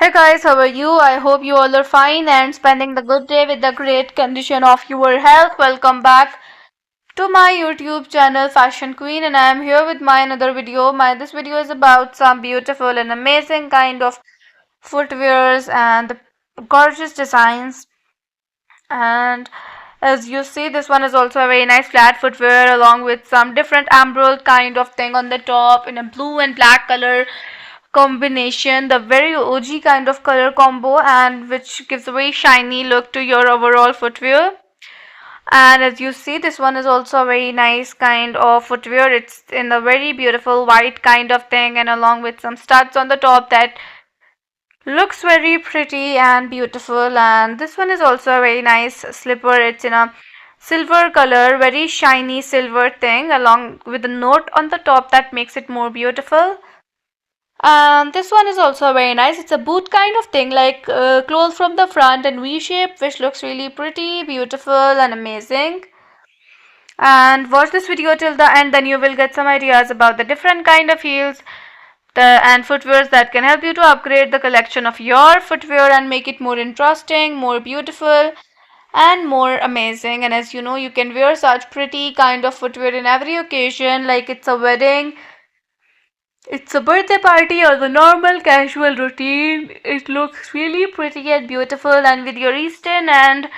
Hey guys, how are you? I hope you all are fine and spending the good day with the great condition of your health. Welcome back to my YouTube channel Fashion Queen, and I am here with my another video. This video is about some beautiful and amazing kind of footwears and gorgeous designs. And as you see, this one is also a very nice flat footwear along with some different emerald kind of thing on the top in a blue and black color combination, the very OG kind of color combo, and which gives a very shiny look to your overall footwear. And as you see, this one is also a very nice kind of footwear. It's in a very beautiful white kind of thing, and along with some studs on the top that looks very pretty and beautiful. And this one is also a very nice slipper. It's in a silver color, very shiny silver thing, along with a note on the top that makes it more beautiful. And this one is also very nice. It's a boot kind of thing, like closed from the front and V-shape, which looks really pretty, beautiful, and amazing. And watch this video till the end, then you will get some ideas about the different kind of heels and footwears that can help you to upgrade the collection of your footwear and make it more interesting, more beautiful, and more amazing. And as you know, you can wear such pretty kind of footwear in every occasion, like it's a wedding, it's a birthday party, or the normal casual routine. It looks really pretty and beautiful, and with your Eastern and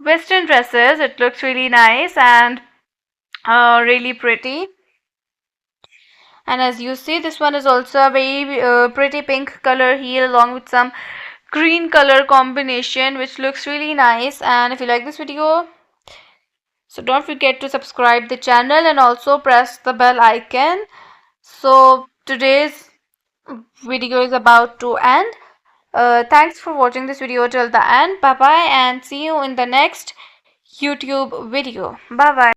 Western dresses, it looks really nice and really pretty. And as you see, this one is also a very pretty pink color heel along with some green color combination, which looks really nice. And if you like this video, so don't forget to subscribe the channel and also press the bell icon. So today's video is about to end. Thanks for watching this video till the end. Bye bye, and see you in the next YouTube video. Bye bye.